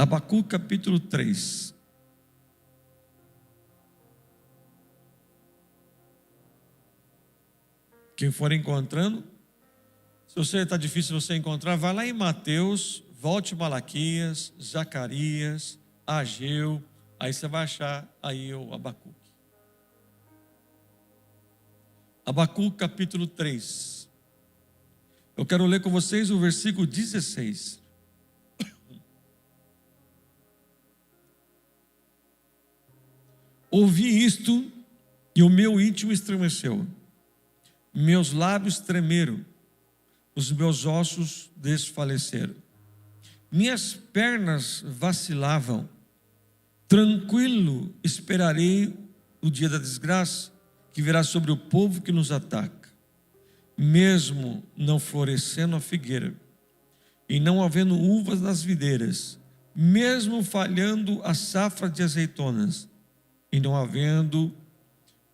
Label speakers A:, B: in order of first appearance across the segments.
A: Abacuque capítulo 3. Quem for encontrando, se você está difícil você encontrar, vai lá em Mateus, volte Malaquias, Zacarias, Ageu, aí você vai achar aí o Abacuque. Abacuque capítulo 3. Eu quero ler com vocês o versículo 16. Ouvi isto e o meu íntimo estremeceu. Meus lábios tremeram, os meus ossos desfaleceram. Minhas pernas vacilavam. Tranquilo esperarei o dia da desgraça, que virá sobre o povo que nos ataca. Mesmo não florescendo a figueira, e não havendo uvas nas videiras, mesmo falhando a safra de azeitonas, e não havendo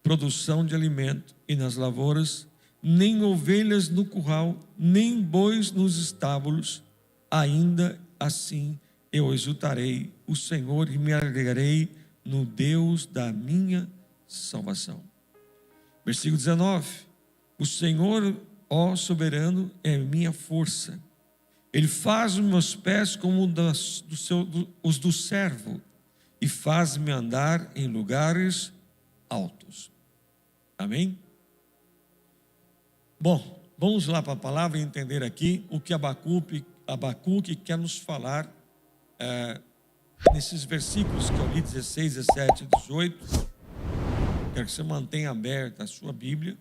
A: produção de alimento, e nas lavouras, nem ovelhas no curral, nem bois nos estábulos, ainda assim eu exultarei o Senhor e me alegrarei no Deus da minha salvação. Versículo 19. O Senhor, ó soberano, é minha força. Ele faz os meus pés como os do servo, e faz-me andar em lugares altos. Amém? Bom, vamos lá para a palavra e entender aqui o que Abacuque quer nos falar nesses versículos que eu li, 16, 17 e 18. Quero que você mantenha aberta a sua Bíblia.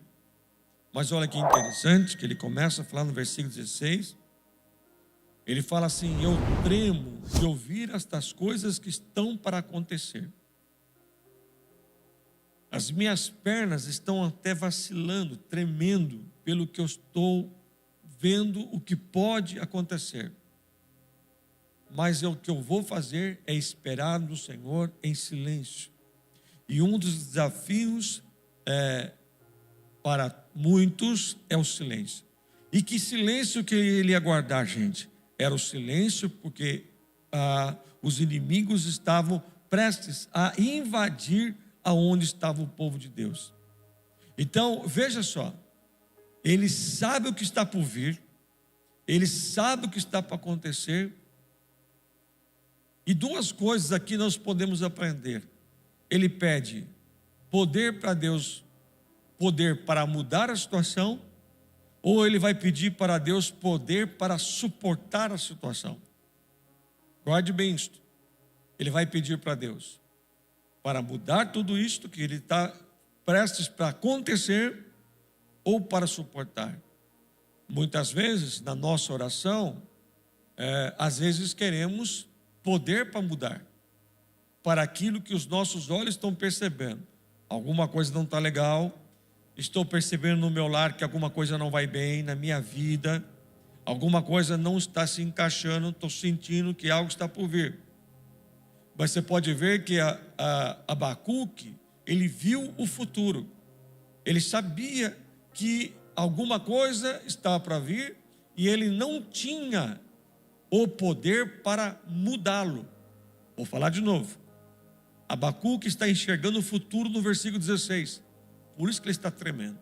A: Mas olha que interessante, que ele começa a falar no versículo 16. Ele fala assim: eu tremo de ouvir estas coisas que estão para acontecer. As minhas pernas estão até vacilando, tremendo, pelo que eu estou vendo o que pode acontecer. Mas o que eu vou fazer é esperar no Senhor em silêncio. E um dos desafios para muitos é o silêncio. E que silêncio que ele ia guardar, gente? Era o silêncio porque os inimigos estavam prestes a invadir aonde estava o povo de Deus. Então, veja só, ele sabe o que está por vir, ele sabe o que está para acontecer, e duas coisas aqui nós podemos aprender. Ele pede poder para Deus, poder para mudar a situação, ou ele vai pedir para Deus poder para suportar a situação. Guarde bem isto. Ele vai pedir para Deus para mudar tudo isto que ele está prestes para acontecer, ou para suportar. Muitas vezes, na nossa oração, às vezes queremos poder para mudar, para aquilo que os nossos olhos estão percebendo. Alguma coisa não está legal, estou percebendo no meu lar que alguma coisa não vai bem, na minha vida, alguma coisa não está se encaixando, estou sentindo que algo está por vir. Mas você pode ver que Abacuque, ele viu o futuro, ele sabia que alguma coisa estava para vir e ele não tinha o poder para mudá-lo. Vou falar de novo. Abacuque está enxergando o futuro no versículo 16. Por isso que ele está tremendo.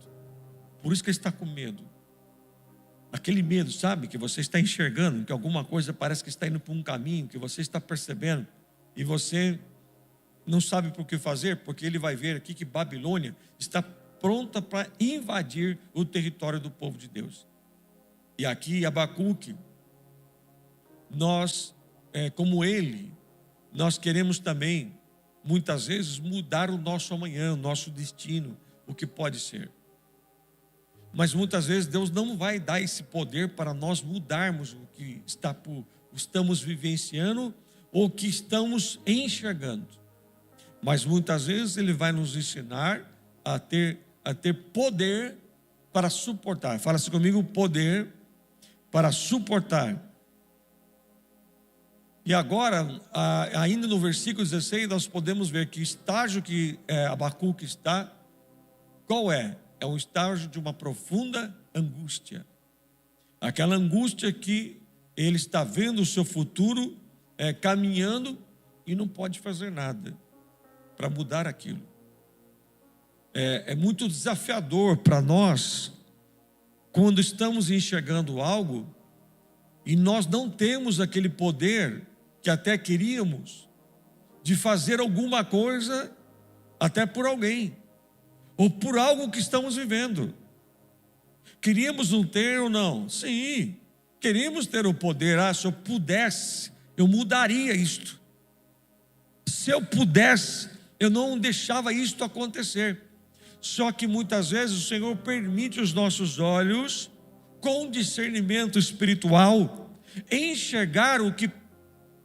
A: Por isso que ele está com medo. Aquele medo, sabe? Que você está enxergando, que alguma coisa parece que está indo para um caminho, que você está percebendo, e você não sabe por que fazer, porque ele vai ver aqui que Babilônia está pronta para invadir o território do povo de Deus. E aqui Abacuque, nós, como ele, nós queremos também, muitas vezes, mudar o nosso amanhã, o nosso destino, o que pode ser. Mas muitas vezes Deus não vai dar esse poder para nós mudarmos o que estamos vivenciando ou que estamos enxergando. Mas muitas vezes Ele vai nos ensinar a ter poder para suportar. Fala assim comigo: poder para suportar. E agora, ainda no versículo 16, nós podemos ver que estágio que Abacuque está, qual é? É um estágio de uma profunda angústia. Aquela angústia que ele está vendo o seu futuro caminhando e não pode fazer nada para mudar aquilo. É muito desafiador para nós quando estamos enxergando algo e nós não temos aquele poder que até queríamos de fazer alguma coisa até por alguém ou por algo que estamos vivendo. Queríamos não ter ou não? Sim, queríamos ter o poder. Se eu pudesse, eu mudaria isto. Se eu pudesse, eu não deixava isto acontecer. Só que muitas vezes o Senhor permite os nossos olhos, com discernimento espiritual, enxergar o que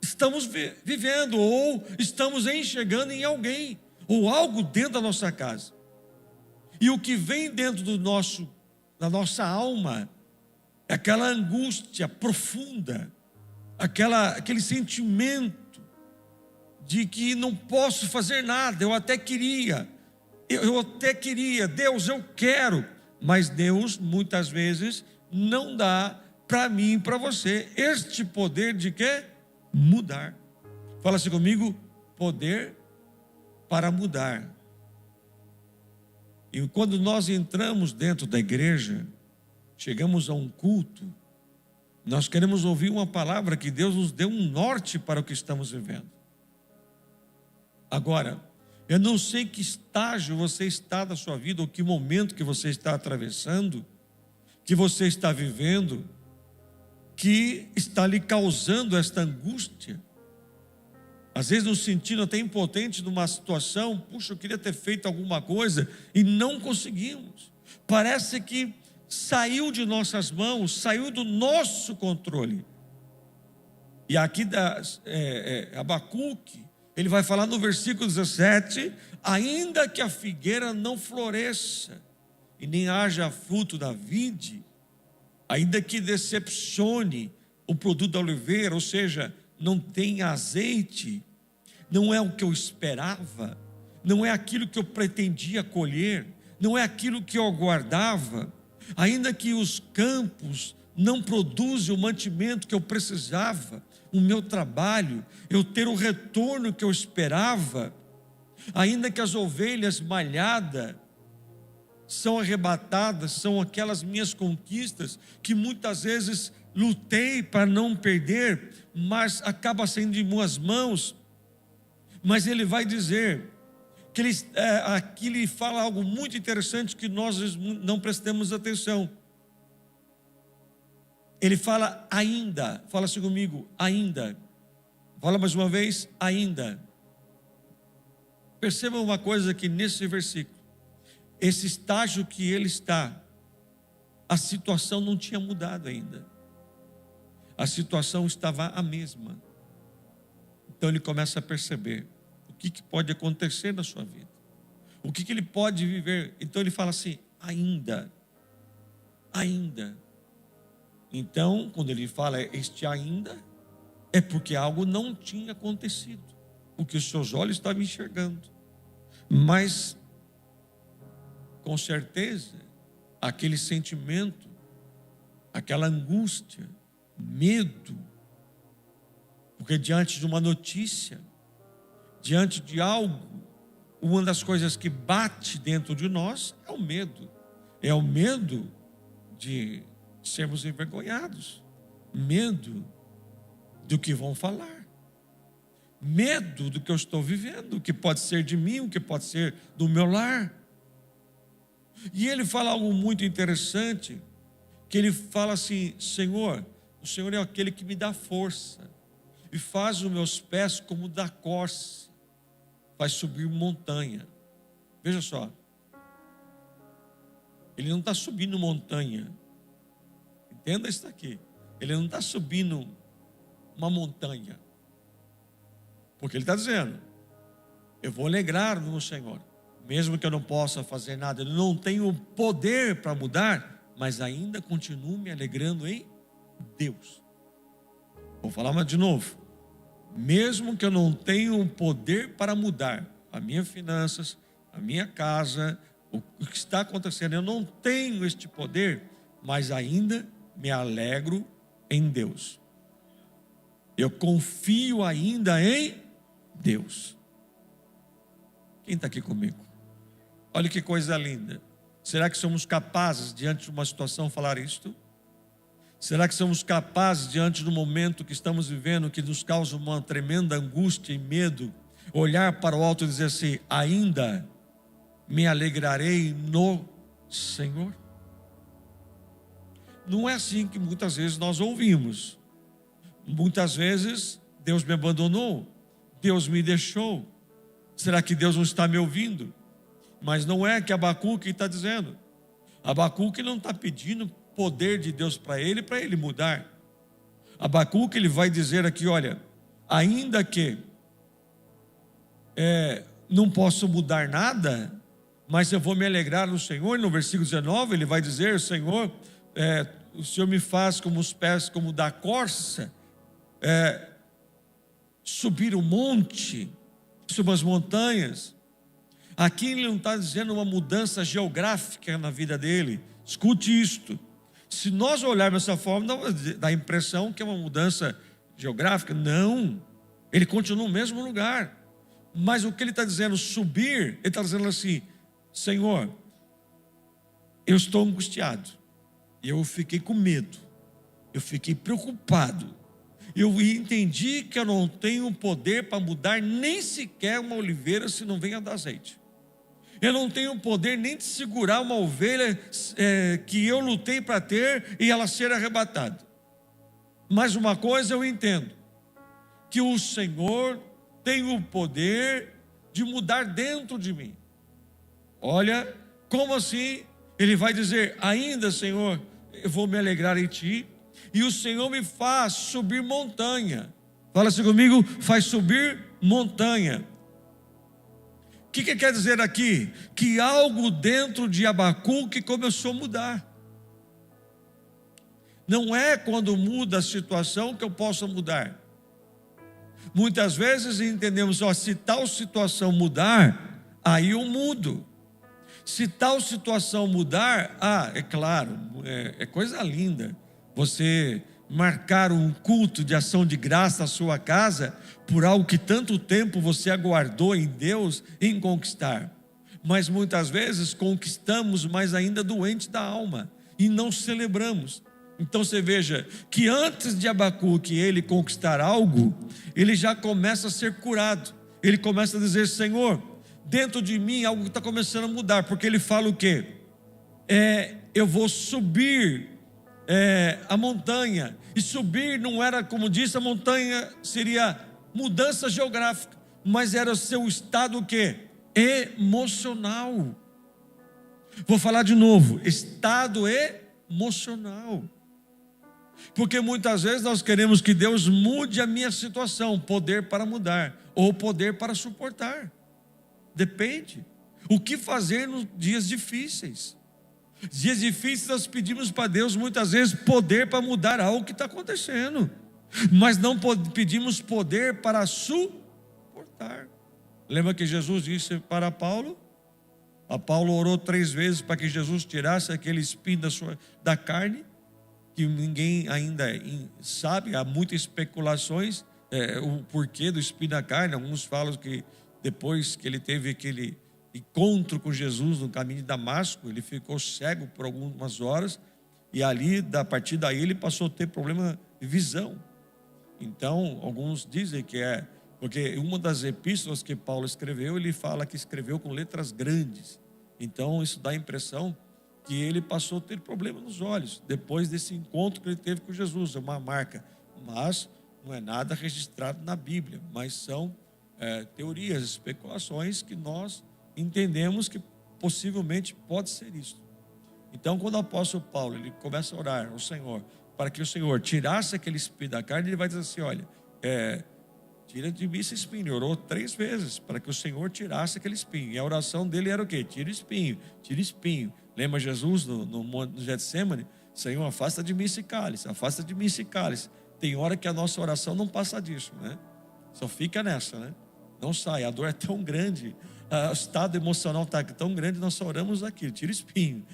A: estamos vivendo, ou estamos enxergando em alguém, ou algo dentro da nossa casa. E o que vem dentro da nossa alma é aquela angústia profunda, aquele sentimento de que não posso fazer nada. Eu até queria, Deus, eu quero, mas Deus muitas vezes não dá para mim e para você este poder de quê? Mudar. Fala assim comigo: poder para mudar. E quando nós entramos dentro da igreja, chegamos a um culto, nós queremos ouvir uma palavra que Deus nos deu um norte para o que estamos vivendo. Agora, eu não sei que estágio você está da sua vida, ou que momento que você está atravessando, que você está vivendo, que está lhe causando esta angústia. Às vezes nos sentindo até impotente numa situação. Puxa, eu queria ter feito alguma coisa e não conseguimos. Parece que saiu de nossas mãos, saiu do nosso controle. E aqui Abacuque, ele vai falar no versículo 17: ainda que a figueira não floresça e nem haja fruto da vide, ainda que decepcione o produto da oliveira, ou seja, não tem azeite, não é o que eu esperava, não é aquilo que eu pretendia colher, não é aquilo que eu aguardava, ainda que os campos não produzam o mantimento que eu precisava, o meu trabalho, eu ter o retorno que eu esperava, ainda que as ovelhas malhadas são arrebatadas, são aquelas minhas conquistas que muitas vezes lutei para não perder, mas acaba saindo de minhas mãos. Mas ele vai dizer que aqui ele fala algo muito interessante que nós não prestamos atenção. Ele fala ainda. Fala assim comigo: ainda. Fala mais uma vez: ainda. Perceba uma coisa aqui nesse versículo. Esse estágio que ele está, a situação não tinha mudado ainda. A situação estava a mesma. Então ele começa a perceber o que pode acontecer na sua vida, o que ele pode viver. Então ele fala assim: ainda. Então, quando ele fala este ainda, é porque algo não tinha acontecido, porque os seus olhos estavam enxergando. Mas, com certeza, aquele sentimento, aquela angústia, medo, porque diante de uma notícia, diante de algo, uma das coisas que bate dentro de nós é o medo. É o medo de sermos envergonhados, medo do que vão falar, medo do que eu estou vivendo, o que pode ser de mim, o que pode ser do meu lar. E ele fala algo muito interessante, que ele fala assim: Senhor, o Senhor é aquele que me dá força e faz os meus pés como da corça, faz subir montanha. Veja só, ele não está subindo montanha, entenda isso aqui. Ele não está subindo uma montanha, porque ele está dizendo: eu vou alegrar no Senhor, mesmo que eu não possa fazer nada, eu não tenho poder para mudar, mas ainda continuo me alegrando em Deus. Vou falar de novo: mesmo que eu não tenha um poder para mudar as minhas finanças, a minha casa, o que está acontecendo, eu não tenho este poder, mas ainda me alegro em Deus. eu confio ainda em Deus. Quem está aqui comigo? Olha que coisa linda. Será que somos capazes, diante de uma situação, falar isto? Será que somos capazes, diante do momento que estamos vivendo, que nos causa uma tremenda angústia e medo, olhar para o alto e dizer assim: ainda me alegrarei no Senhor? Não é assim que muitas vezes nós ouvimos. Muitas vezes, Deus me abandonou, Deus me deixou. Será que Deus não está me ouvindo? Mas não é que Abacuque está dizendo. Abacuque não está pedindo poder de Deus para ele mudar. Abacuque, ele vai dizer aqui: olha, ainda que não posso mudar nada, mas eu vou me alegrar no Senhor. No versículo 19 ele vai dizer: Senhor, o Senhor me faz como os pés como da corça, subir o monte, subir as montanhas. Aqui ele não está dizendo uma mudança geográfica na vida dele. Escute isto: se nós olharmos dessa forma, dá a impressão que é uma mudança geográfica. Não, ele continua no mesmo lugar. Mas o que ele está dizendo, subir, ele está dizendo assim: Senhor, eu estou angustiado, eu fiquei com medo, eu fiquei preocupado, eu entendi que eu não tenho poder para mudar nem sequer uma oliveira se não venha dar azeite. Eu não tenho poder nem de segurar uma ovelha que eu lutei para ter e ela ser arrebatada. Mas uma coisa eu entendo, que o Senhor tem o poder de mudar dentro de mim. Olha, como assim? Ele vai dizer: ainda, Senhor, eu vou me alegrar em Ti, e o Senhor me faz subir montanha. Fala assim comigo: faz subir montanha. O que quer dizer aqui? Que algo dentro de Abacuque começou a mudar. Não é quando muda a situação que eu possa mudar. Muitas vezes entendemos: se tal situação mudar, aí eu mudo. Se tal situação mudar, é claro, é coisa linda você marcar um culto de ação de graça na sua casa por algo que tanto tempo você aguardou em Deus em conquistar. Mas muitas vezes conquistamos, mas ainda doente da alma, e não celebramos. Então você veja que antes de Abacuque ele conquistar algo, ele já começa a ser curado. Ele começa a dizer: Senhor, dentro de mim algo está começando a mudar. Porque ele fala o quê? Eu vou subir a montanha. E subir não era, como disse, a montanha seria mudança geográfica, mas era o seu estado o quê? Emocional. Vou falar de novo: estado emocional. Porque muitas vezes nós queremos que Deus mude a minha situação, poder para mudar, ou poder para suportar. Depende. O que fazer nos dias difíceis? Dias difíceis nós pedimos para Deus muitas vezes poder para mudar algo que está acontecendo, mas não pedimos poder para suportar. Lembra que Jesus disse para Paulo? A Paulo orou 3 vezes para que Jesus tirasse aquele espinho da carne, que ninguém ainda sabe. Há muitas especulações o porquê do espinho da carne. Alguns falam que depois que ele teve aquele encontro com Jesus no caminho de Damasco, ele ficou cego por algumas horas, e ali, a partir daí, ele passou a ter problema de visão. Então, alguns dizem que porque uma das epístolas que Paulo escreveu, ele fala que escreveu com letras grandes. Então, isso dá a impressão que ele passou a ter problema nos olhos, depois desse encontro que ele teve com Jesus. É uma marca, mas não é nada registrado na Bíblia, mas são teorias, especulações que nós entendemos que possivelmente pode ser isso. Então, quando o apóstolo Paulo ele começa a orar ao Senhor para que o Senhor tirasse aquele espinho da carne, ele vai dizer assim: olha, tira de mim esse espinho. Ele orou 3 vezes para que o Senhor tirasse aquele espinho, e a oração dele era o quê? Tira o espinho, tira o espinho. Lembra Jesus no Getsemane? Senhor, afasta de mim esse cálice, afasta de mim esse cálice. Tem hora que a nossa oração não passa disso, né? Só fica nessa, né? Não sai, a dor é tão grande, o estado emocional está tão grande, nós só oramos aquilo: tira espinho,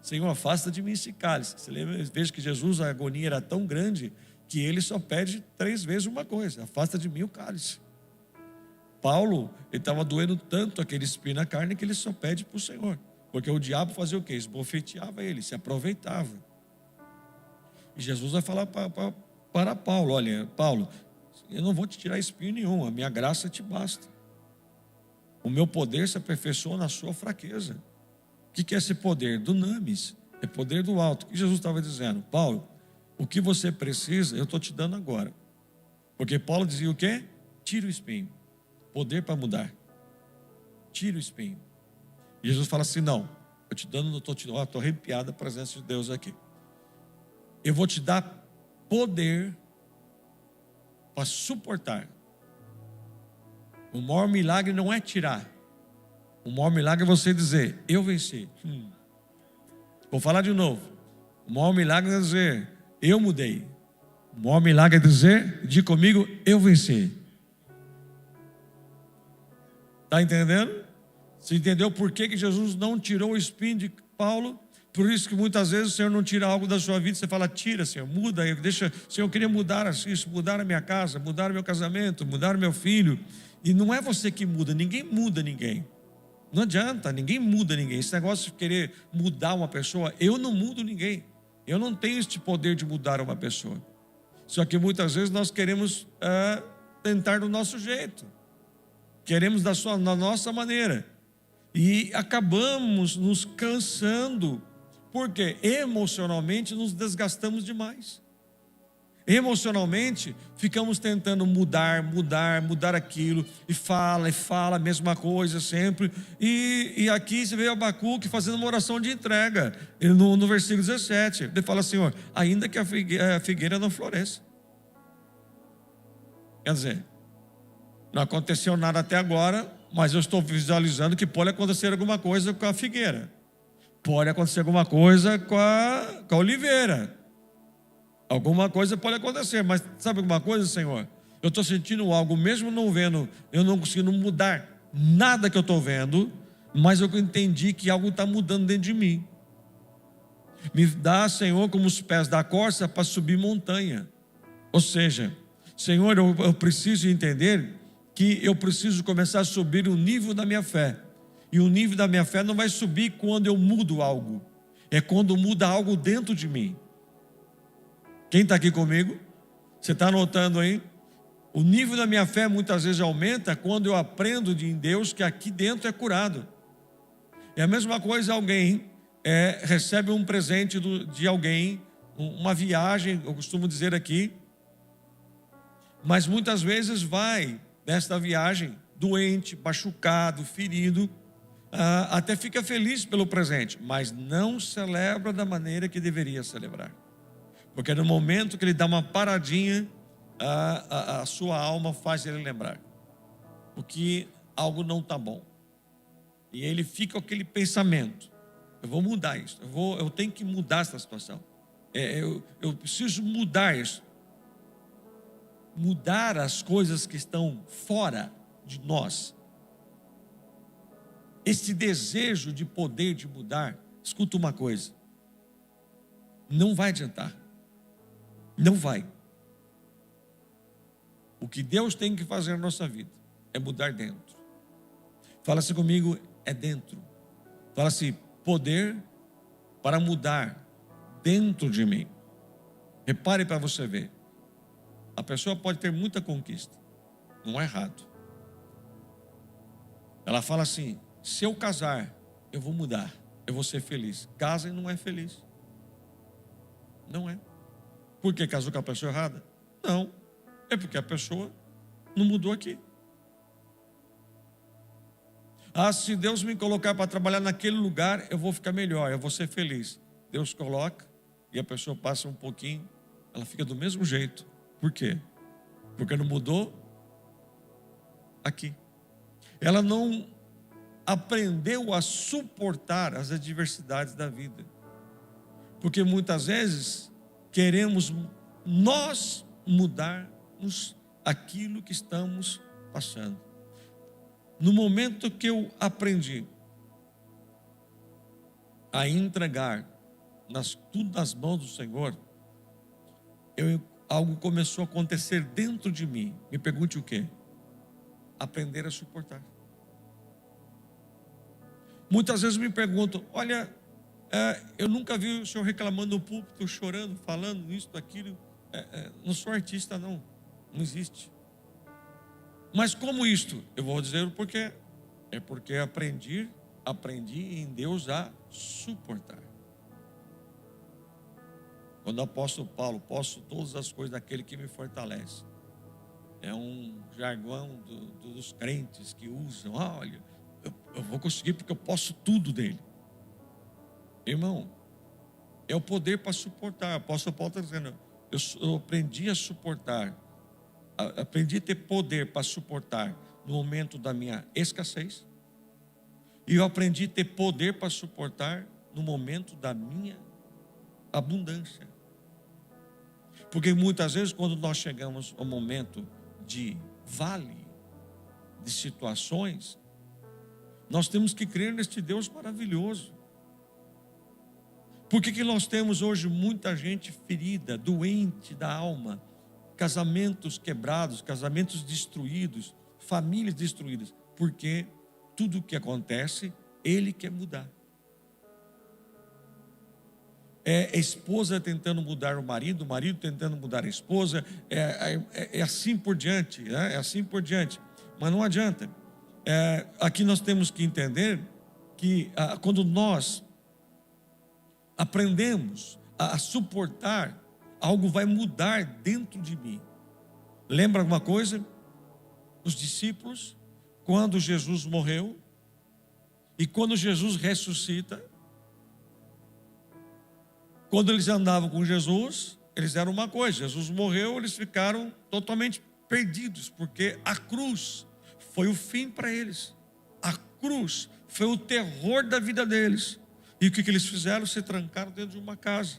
A: Senhor, afasta de mim esse cálice. Você lembra? Veja que Jesus, a agonia era tão grande que ele só pede 3 vezes uma coisa: afasta de mim o cálice. Paulo, ele estava doendo tanto aquele espinho na carne que ele só pede para o Senhor. Porque o diabo fazia o quê? Esbofeteava ele, se aproveitava. E Jesus vai falar para Paulo: olha, Paulo, eu não vou te tirar espinho nenhum, a minha graça te basta. O meu poder se aperfeiçoa na sua fraqueza. O que é esse poder? Dunamis, é poder do alto. O que Jesus estava dizendo? Paulo, o que você precisa, eu estou te dando agora. Porque Paulo dizia o quê? Tira o espinho. Poder para mudar. Tira o espinho. E Jesus fala assim: não, eu te dando, estou arrepiado a presença de Deus aqui. Eu vou te dar poder para suportar. O maior milagre não é tirar. O maior milagre é você dizer: eu venci. Vou falar de novo. O maior milagre é dizer: eu mudei. O maior milagre é dizer, diga comigo, eu venci. Está entendendo? Você entendeu por que Jesus não tirou o espinho de Paulo? Por isso que muitas vezes o Senhor não tira algo da sua vida. Você fala: tira, Senhor, muda. Deixa, Senhor, eu queria mudar isso, mudar a minha casa, mudar o meu casamento, mudar o meu filho. E não é você que muda, ninguém muda ninguém. Não adianta, ninguém muda ninguém. Esse negócio de querer mudar uma pessoa, eu não mudo ninguém. Eu não tenho este poder de mudar uma pessoa. Só que muitas vezes nós queremos tentar do nosso jeito. Queremos da nossa maneira. E acabamos nos cansando. Porque emocionalmente nos desgastamos demais. Emocionalmente ficamos tentando mudar aquilo. E fala a mesma coisa sempre. E aqui você vê Abacuque fazendo uma oração de entrega. Ele no versículo 17. Ele fala: Senhor, ainda que a figueira não floresça. Quer dizer, não aconteceu nada até agora, mas eu estou visualizando que pode acontecer alguma coisa com a figueira. Pode acontecer alguma coisa com a oliveira. Alguma coisa pode acontecer, mas sabe alguma coisa, Senhor? Eu estou sentindo algo, mesmo não vendo, eu não consigo mudar nada que eu estou vendo, mas eu entendi que algo está mudando dentro de mim. Me dá, Senhor, como os pés da corça para subir montanha. Ou seja, Senhor, eu preciso entender que eu preciso começar a subir o nível da minha fé. E o nível da minha fé não vai subir quando eu mudo algo. É quando muda algo dentro de mim. Quem está aqui comigo? Você está anotando aí? O nível da minha fé muitas vezes aumenta quando eu aprendo em Deus que aqui dentro é curado. É a mesma coisa, alguém recebe um presente de alguém, uma viagem, eu costumo dizer aqui, mas muitas vezes vai nesta viagem doente, machucado, ferido, até fica feliz pelo presente, mas não celebra da maneira que deveria celebrar. Porque no momento que ele dá uma paradinha, a sua alma faz ele lembrar. Porque algo não está bom. E ele fica com aquele pensamento: eu vou mudar isso, eu tenho que mudar essa situação. Eu preciso mudar isso. Mudar as coisas que estão fora de nós. Esse desejo de poder de mudar, escuta uma coisa, não vai adiantar. Não vai. O que Deus tem que fazer na nossa vida é mudar dentro. Fala assim comigo, é dentro. Fala assim, poder para mudar dentro de mim. Repare para você ver. A pessoa pode ter muita conquista. Não é errado. Ela fala assim: se eu casar, eu vou mudar. Eu vou ser feliz. Casa e não é feliz. Não é. Por que casou com a pessoa errada? Não. É porque a pessoa não mudou aqui. Se Deus me colocar para trabalhar naquele lugar, eu vou ficar melhor, eu vou ser feliz. Deus coloca e a pessoa passa um pouquinho, ela fica do mesmo jeito. Por quê? Porque não mudou aqui. Ela não aprendeu a suportar as adversidades da vida. Porque muitas vezes queremos nós mudarmos aquilo que estamos passando. No momento que eu aprendi a entregar tudo nas mãos do Senhor, eu algo começou a acontecer dentro de mim. Me pergunte o quê? Aprender a suportar. Muitas vezes me perguntam, olha, eu nunca vi o senhor reclamando no púlpito, chorando, falando isso, aquilo. Não sou artista, não existe. Mas como isto? Eu vou dizer o porquê. É porque aprendi em Deus a suportar. Quando o apóstolo Paulo, posso todas as coisas daquele que me fortalece. É um jargão dos crentes que usam, olha, eu vou conseguir porque eu posso tudo dele. Irmão, é o poder para suportar. O apóstolo Paulo está dizendo, eu aprendi a suportar, aprendi a ter poder para suportar no momento da minha escassez, e eu aprendi a ter poder para suportar no momento da minha abundância. Porque muitas vezes quando nós chegamos ao momento de vale, de situações, nós temos que crer neste Deus maravilhoso. Por que nós temos hoje muita gente ferida, doente da alma, casamentos quebrados, casamentos destruídos, famílias destruídas? Porque tudo o que acontece, ele quer mudar. É a esposa tentando mudar o marido tentando mudar a esposa, é assim por diante, né? É assim por diante. Mas não adianta. Aqui nós temos que entender que quando nós aprendemos a suportar, algo vai mudar dentro de mim. Lembra alguma coisa? Os discípulos, quando Jesus morreu e quando Jesus ressuscita, quando eles andavam com Jesus, eles eram uma coisa. Jesus morreu, eles ficaram totalmente perdidos, porque a cruz foi o fim para eles. A cruz foi o terror da vida deles. E o que eles fizeram? Se trancaram dentro de uma casa.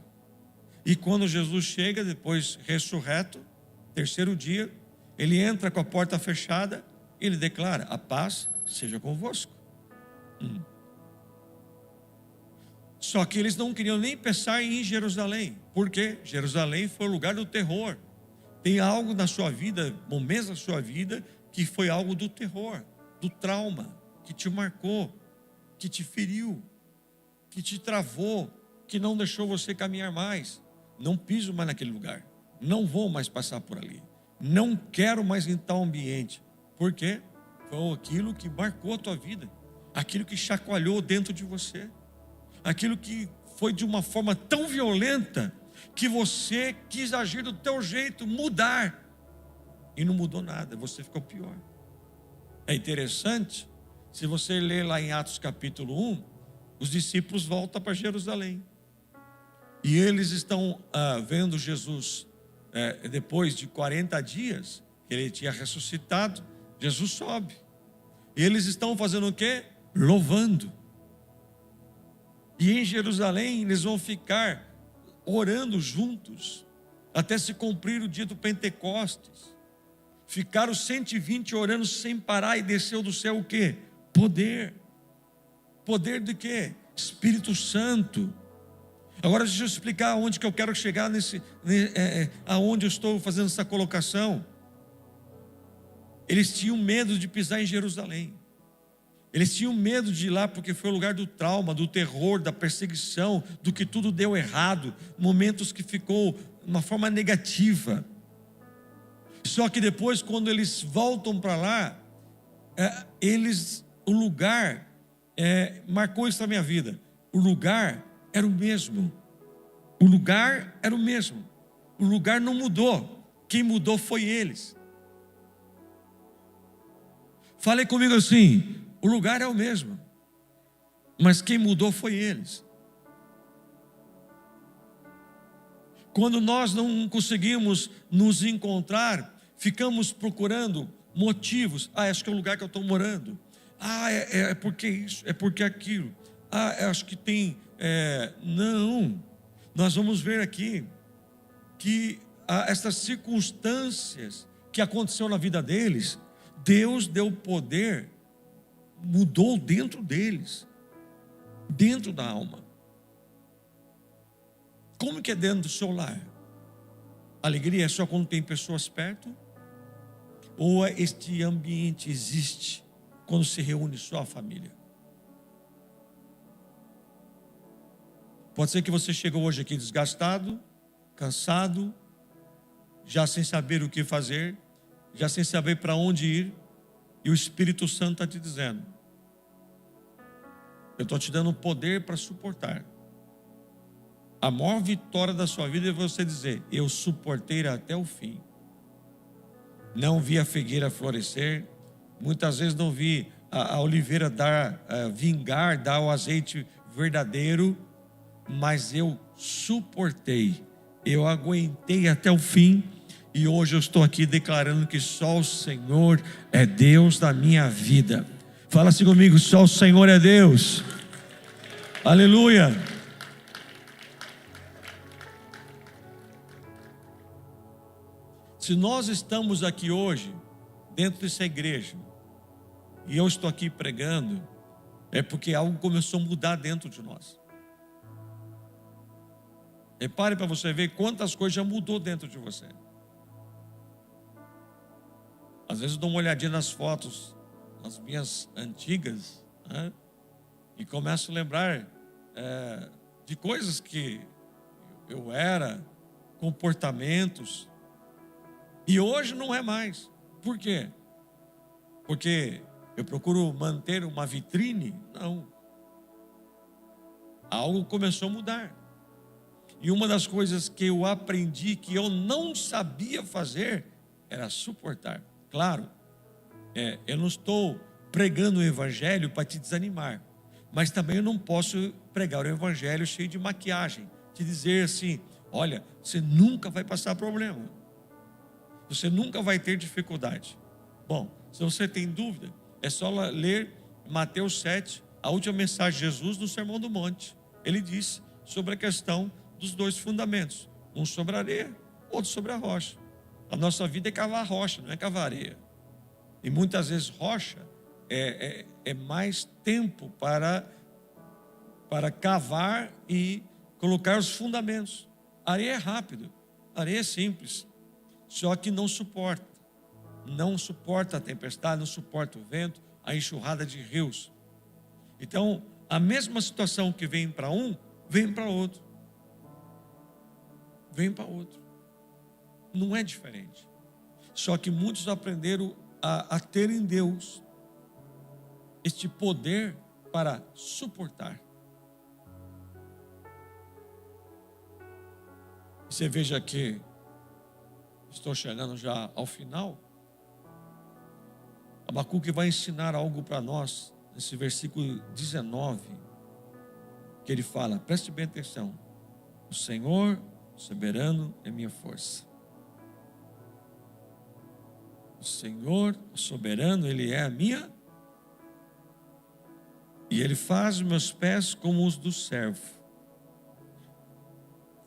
A: E quando Jesus chega, depois ressurreto, terceiro dia, ele entra com a porta fechada, e ele declara, a paz seja convosco. Só que eles não queriam nem pensar em Jerusalém. Por quê? Jerusalém foi o lugar do terror. Tem algo na sua vida, momentos da sua vida, que foi algo do terror, do trauma, que te marcou, que te feriu, que te travou, que não deixou você caminhar mais. Não piso mais naquele lugar, não vou mais passar por ali, não quero mais em tal ambiente. Por quê? Foi aquilo que marcou a tua vida, aquilo que chacoalhou dentro de você, aquilo que foi de uma forma tão violenta que você quis agir do teu jeito, mudar, e não mudou nada, você ficou pior. É interessante, se você ler lá em Atos capítulo 1, os discípulos voltam para Jerusalém, e eles estão vendo Jesus, depois de 40 dias, que ele tinha ressuscitado, Jesus sobe, e eles estão fazendo o quê? Louvando. E em Jerusalém eles vão ficar orando juntos, até se cumprir o dia do Pentecostes. Ficaram 120 orando sem parar, e desceu do céu o quê? Poder. Poder de quê? Espírito Santo. Agora deixa eu explicar aonde que eu quero chegar, aonde eu estou fazendo essa colocação. Eles tinham medo de pisar em Jerusalém. Eles tinham medo de ir lá, porque foi o lugar do trauma, do terror, da perseguição, do que tudo deu errado, momentos que ficou de uma forma negativa. Só que depois, quando eles voltam para lá, o lugar marcou isso na minha vida. O lugar era o mesmo. O lugar era o mesmo. O lugar não mudou. Quem mudou foi eles. Falei comigo assim: o lugar é o mesmo, mas quem mudou foi eles. Quando nós não conseguimos nos encontrar, ficamos procurando motivos. Acho que é o lugar que eu estou morando. É porque isso, é porque aquilo. Acho que tem. Não. Nós vamos ver aqui que essas circunstâncias que aconteceu na vida deles, Deus deu poder, mudou dentro deles, dentro da alma. Como que é dentro do seu lar? Alegria é só quando tem pessoas perto? Ou este ambiente existe quando se reúne só a família? Pode ser que você chegou hoje aqui desgastado, cansado, já sem saber o que fazer, já sem saber para onde ir, e o Espírito Santo está te dizendo: eu estou te dando poder para suportar. A maior vitória da sua vida é você dizer: eu suportei até o fim. Não vi a figueira florescer, muitas vezes não vi a oliveira vingar, dar o azeite verdadeiro, mas eu suportei, eu aguentei até o fim, e hoje eu estou aqui declarando que só o Senhor é Deus da minha vida. Fala assim comigo: só o Senhor é Deus. Aleluia. Se nós estamos aqui hoje, dentro dessa igreja, e eu estou aqui pregando, é porque algo começou a mudar dentro de nós. Repare para você ver quantas coisas já mudou dentro de você. Às vezes eu dou uma olhadinha nas fotos, nas minhas antigas, né? E começo a lembrar de coisas que eu era, comportamentos, e hoje não é mais. Por quê? Porque eu procuro manter uma vitrine? Não. Algo começou a mudar. E uma das coisas que eu aprendi que eu não sabia fazer era suportar. Claro, eu não estou pregando o evangelho para te desanimar, mas também eu não posso pregar o evangelho cheio de maquiagem, te dizer assim: olha, você nunca vai passar problema, você nunca vai ter dificuldade. Bom, se você tem dúvida, é só ler Mateus 7, a última mensagem de Jesus no Sermão do Monte. Ele disse sobre a questão dos dois fundamentos, um sobre a areia, outro sobre a rocha. A nossa vida é cavar rocha, não é cavar areia. E muitas vezes rocha é mais tempo para cavar e colocar os fundamentos. A areia é rápido, a areia é simples, só que não suporta a tempestade, não suporta o vento, a enxurrada de rios. Então, a mesma situação que vem para um, vem para outro. Vem para outro. Não é diferente. Só que muitos aprenderam a ter em Deus este poder para suportar. Você veja que estou chegando já ao final. Abacuque vai ensinar algo para nós nesse versículo 19, que ele fala, preste bem atenção: o Senhor soberano é minha força. O Senhor, o soberano, Ele é a minha, e Ele faz meus pés como os do servo,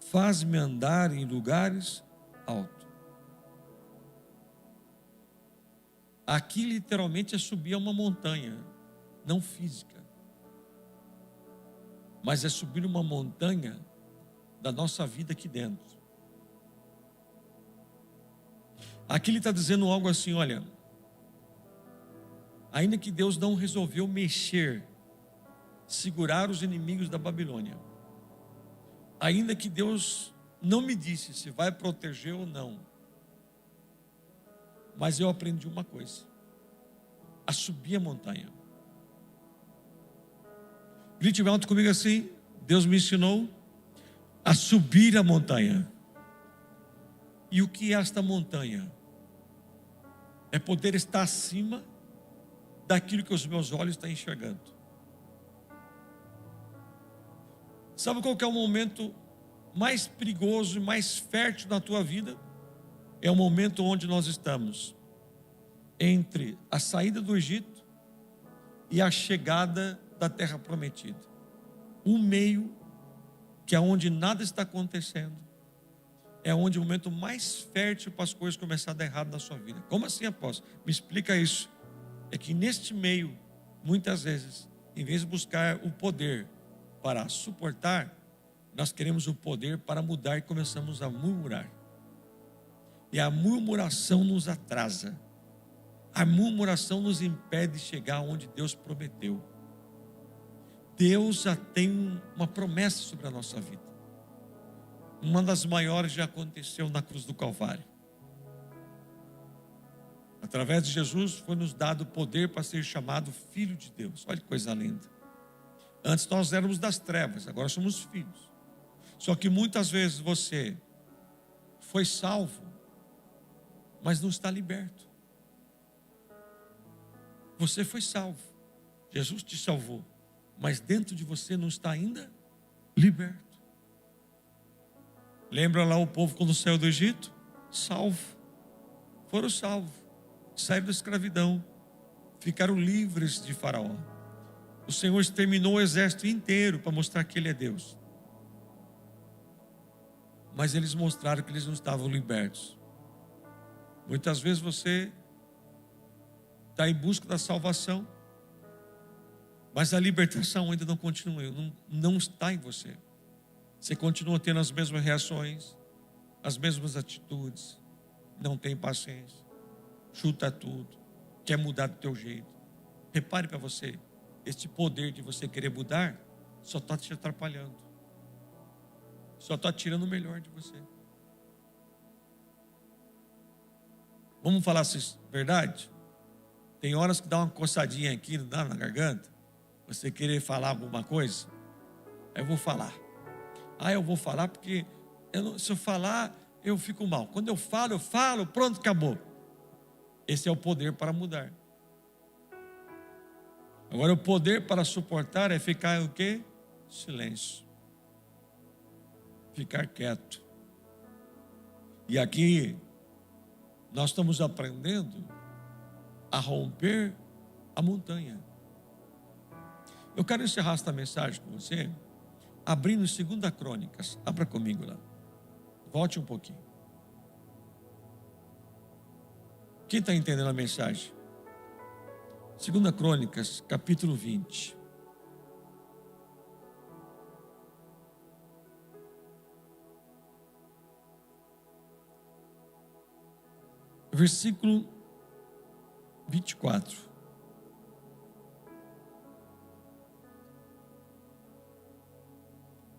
A: faz-me andar em lugares altos. Aqui literalmente é subir a uma montanha, não física, mas é subir uma montanha da nossa vida aqui dentro. Aqui ele está dizendo algo assim: olha, ainda que Deus não resolveu segurar os inimigos da Babilônia, ainda que Deus não me disse se vai proteger ou não, mas eu aprendi uma coisa: a subir a montanha. Grite bem alto comigo assim: Deus me ensinou a subir a montanha. E o que é esta montanha? É poder estar acima daquilo que os meus olhos estão enxergando. Sabe qual que é o momento mais perigoso e mais fértil na tua vida? É o momento onde nós estamos entre a saída do Egito e a chegada da terra prometida. Um meio que é onde nada está acontecendo, é onde o momento mais fértil para as coisas começarem a dar errado na sua vida. Como assim, apóstolo? Me explica isso. É que neste meio, muitas vezes, em vez de buscar o poder para suportar, nós queremos o poder para mudar e começamos a murmurar. E a murmuração nos atrasa. A murmuração nos impede de chegar onde Deus prometeu. Deus já tem uma promessa sobre a nossa vida. Uma das maiores já aconteceu na cruz do Calvário. Através de Jesus foi nos dado o poder para ser chamado Filho de Deus. Olha que coisa linda. Antes nós éramos das trevas, agora somos filhos. Só que muitas vezes você foi salvo, mas não está liberto. Você foi salvo, Jesus te salvou, mas dentro de você não está ainda liberto. Lembra lá o povo quando saiu do Egito? Salvo. Foram salvos. Saíram da escravidão. Ficaram livres de Faraó. O Senhor exterminou o exército inteiro para mostrar que Ele é Deus. Mas eles mostraram que eles não estavam libertos. Muitas vezes você está em busca da salvação, mas a libertação ainda não continua, não está em você. Você continua tendo as mesmas reações, as mesmas atitudes, não tem paciência, chuta tudo, quer mudar do teu jeito. Repare para você, este poder de você querer mudar só está te atrapalhando, só está tirando o melhor de você. Vamos falar assim, verdade? Tem horas que dá uma coçadinha aqui, não dá, na garganta, você querer falar alguma coisa, aí eu vou falar. Eu vou falar porque se eu falar, eu fico mal. Quando eu falo, pronto, acabou. Esse é o poder para mudar. Agora o poder para suportar é ficar o quê? Silêncio. Ficar quieto. E aqui nós estamos aprendendo a romper a montanha. Eu quero encerrar esta mensagem com você abrindo 2 Crônicas. Abra comigo lá. Volte um pouquinho. Quem está entendendo a mensagem? 2 Crônicas, capítulo 20. Versículo 24.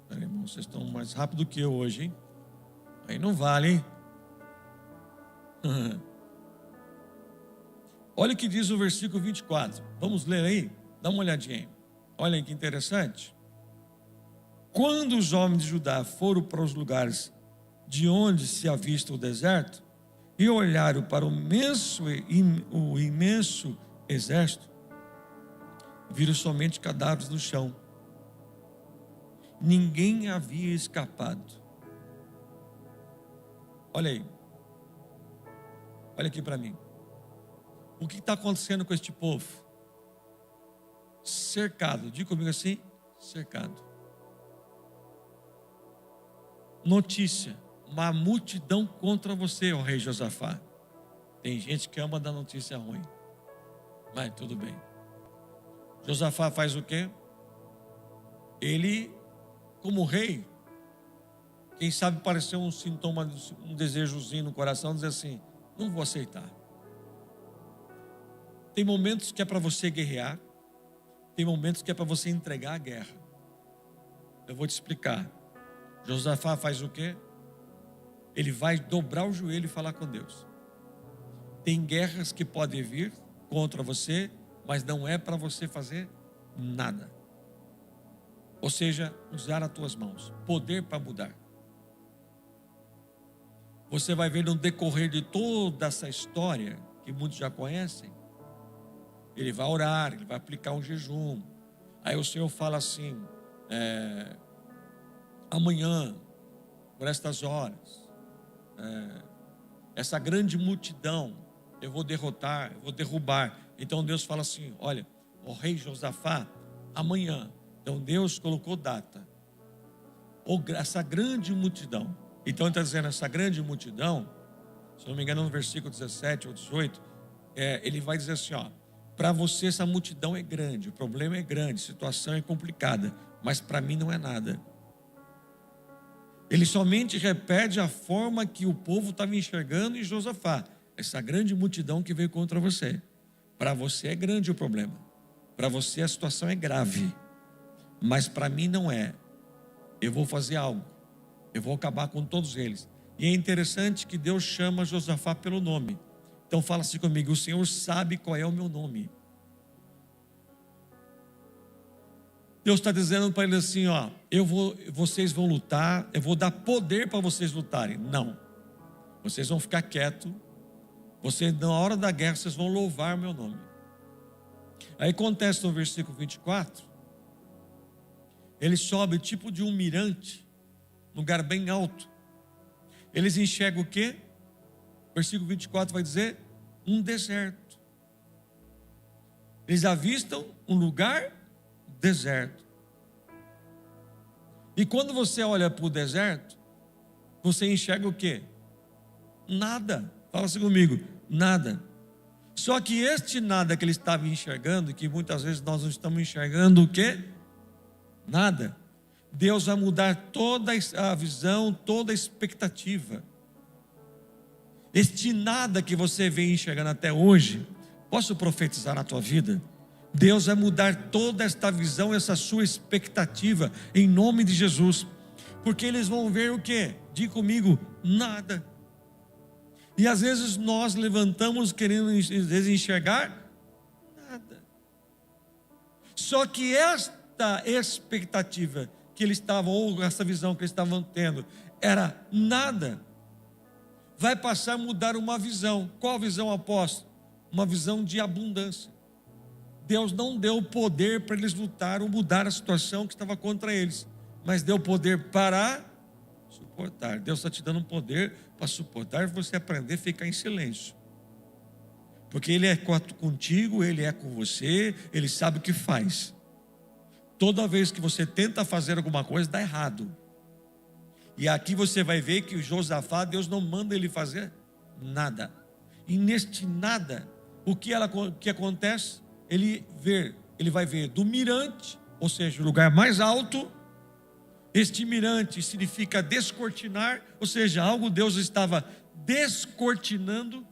A: Peraí, irmão, vocês estão mais rápido que eu hoje, hein? Aí não vale, hein? Olha o que diz o versículo 24. Vamos ler aí? Dá uma olhadinha aí. Olha aí que interessante. Quando os homens de Judá foram para os lugares de onde se avista o deserto e olharam para o imenso exército, viram somente cadáveres no chão. Ninguém havia escapado. Olha aí. Olha aqui para mim. O que está acontecendo com este povo? Cercado. Diga comigo assim: cercado. Notícia: uma multidão contra você, ó rei Josafá. Tem gente que ama dar notícia ruim, mas tudo bem. Josafá faz o quê? Ele, como rei, quem sabe pareceu um sintoma, um desejozinho no coração, dizer assim: não vou aceitar. Tem momentos que é para você guerrear, tem momentos que é para você entregar a guerra. Eu vou te explicar. Josafá faz o quê? Ele vai dobrar o joelho e falar com Deus. Tem guerras que podem vir contra você, mas não é para você fazer nada. Ou seja, usar as tuas mãos, poder para mudar. Você vai ver no decorrer de toda essa história, que muitos já conhecem, ele vai orar, ele vai aplicar um jejum. Aí o Senhor fala assim: amanhã, por estas horas, essa grande multidão eu vou derrotar, eu vou derrubar. Então Deus fala assim: olha, o rei Josafá, amanhã. Então Deus colocou data. Essa grande multidão. Então ele está dizendo, essa grande multidão, se não me engano no versículo 17 ou 18, ele vai dizer assim, ó: para você essa multidão é grande, o problema é grande, a situação é complicada, mas para mim não é nada. Ele somente repete a forma que o povo estava enxergando em Josafá. Essa grande multidão que veio contra você. Para você é grande o problema. Para você a situação é grave. Mas para mim não é. Eu vou fazer algo. Eu vou acabar com todos eles. E é interessante que Deus chama Josafá pelo nome. Então fala assim comigo: o Senhor sabe qual é o meu nome. Deus está dizendo para ele assim, ó, vocês vão lutar, eu vou dar poder para vocês lutarem. Não, vocês vão ficar quietos, na hora da guerra vocês vão louvar meu nome. Aí acontece no versículo 24, ele sobe tipo de um mirante, lugar bem alto. Eles enxergam o quê? Versículo 24 vai dizer, um deserto. Eles avistam um lugar deserto. E quando você olha para o deserto, você enxerga o quê? Nada. Fala assim comigo, nada. Só que este nada que ele estava enxergando, que muitas vezes nós não estamos enxergando o quê? Nada. Deus vai mudar toda a visão, toda a expectativa. Este nada que você vem enxergando até hoje, posso profetizar na tua vida? Deus vai mudar toda esta visão, essa sua expectativa, em nome de Jesus. Porque eles vão ver o quê? Diga comigo, nada. E às vezes nós levantamos querendo enxergar nada. Só que esta expectativa que eles estavam, ou essa visão que eles estavam tendo, era nada. Vai passar a mudar uma visão. Qual visão, apóstolo? Uma visão de abundância. Deus não deu poder para eles lutar ou mudar a situação que estava contra eles, mas deu poder para suportar. Deus está te dando um poder para suportar e você aprender a ficar em silêncio. Porque Ele é contigo, Ele é com você, Ele sabe o que faz. Toda vez que você tenta fazer alguma coisa, dá errado. E aqui você vai ver que o Josafá, Deus não manda ele fazer nada. E neste nada, o que acontece? Ele vai ver do mirante, ou seja, o lugar mais alto. Este mirante significa descortinar, ou seja, algo Deus estava descortinando,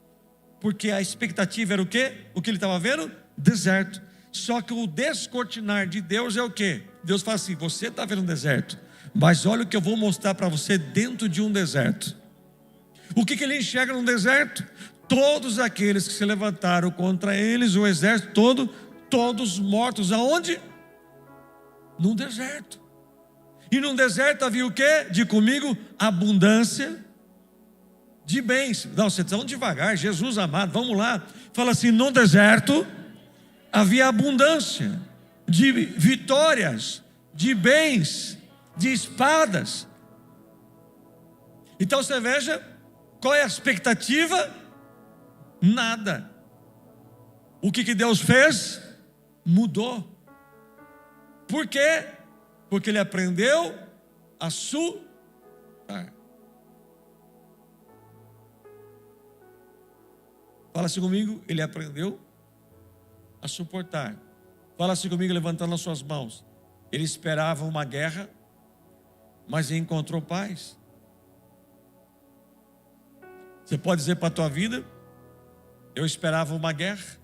A: porque a expectativa era o quê? O que ele estava vendo? Deserto. Só que o descortinar de Deus é o quê? Deus fala assim, você está vendo um deserto, mas olha o que eu vou mostrar para você dentro de um deserto. O que ele enxerga no deserto? Todos aqueles que se levantaram contra eles, o exército todo, todos mortos. Aonde? No deserto. E no deserto havia o quê? Diga comigo, abundância de bens. Não, vocês estão devagar, Jesus amado, vamos lá. Fala assim, no deserto havia abundância de vitórias, de bens, de espadas. Então você veja, qual é a expectativa? Nada. O que Deus fez? Mudou. Por quê? Porque ele aprendeu a suportar. Fala assim comigo, ele aprendeu a suportar. Fala assim comigo, levantando as suas mãos. Ele esperava uma guerra, mas encontrou paz. Você pode dizer para a tua vida, eu esperava uma guerra,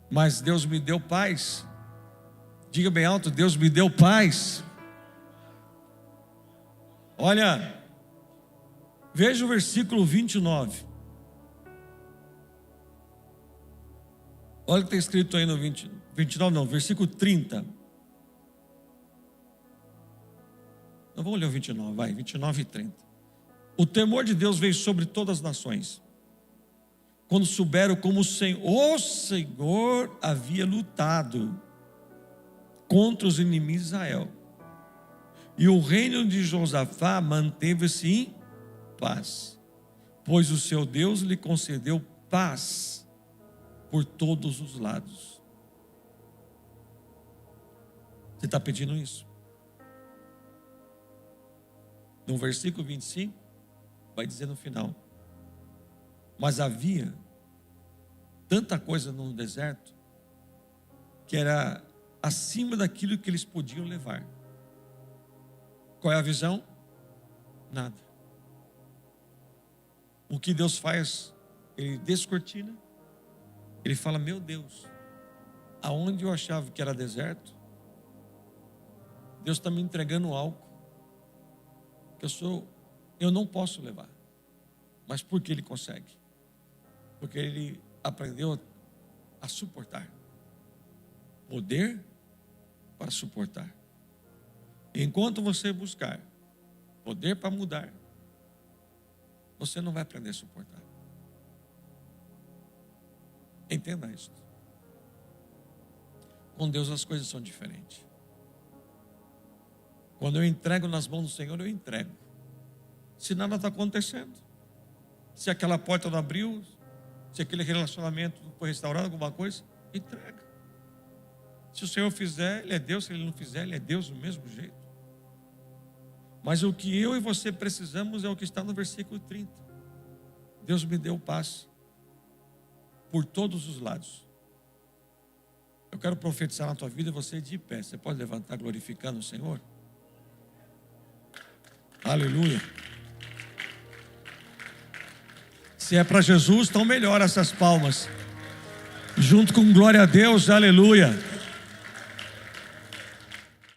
A: mas Deus me deu paz. Diga bem alto, Deus me deu paz. Olha, veja o versículo 29. Olha o que está escrito aí no 29 não, versículo 30. Não, vamos ler o 29, vai, 29 e 30. O temor de Deus veio sobre todas as nações, quando souberam como o Senhor havia lutado contra os inimigos de Israel. E o reino de Josafá manteve-se em paz, pois o seu Deus lhe concedeu paz por todos os lados. Você está pedindo isso? No versículo 25, vai dizer no final, mas havia tanta coisa no deserto, que era acima daquilo que eles podiam levar. Qual é a visão? Nada. O que Deus faz, Ele descortina, Ele fala, meu Deus, aonde eu achava que era deserto, Deus está me entregando algo que eu não posso levar. Mas por que Ele consegue? Porque Ele aprendeu a suportar. Poder para suportar. E enquanto você buscar poder para mudar, você não vai aprender a suportar. Entenda isso. Com Deus as coisas são diferentes. Quando eu entrego nas mãos do Senhor, eu entrego. Se nada está acontecendo, se aquela porta não abriu, se aquele relacionamento não foi restaurado, alguma coisa, entrega. Se o Senhor fizer, Ele é Deus. Se Ele não fizer, Ele é Deus do mesmo jeito. Mas o que eu e você precisamos é o que está no versículo 30. Deus me deu paz por todos os lados. Eu quero profetizar na tua vida, você de pé. Você pode levantar glorificando o Senhor? Aleluia. Se é para Jesus, então melhora essas palmas. Junto com glória a Deus, aleluia.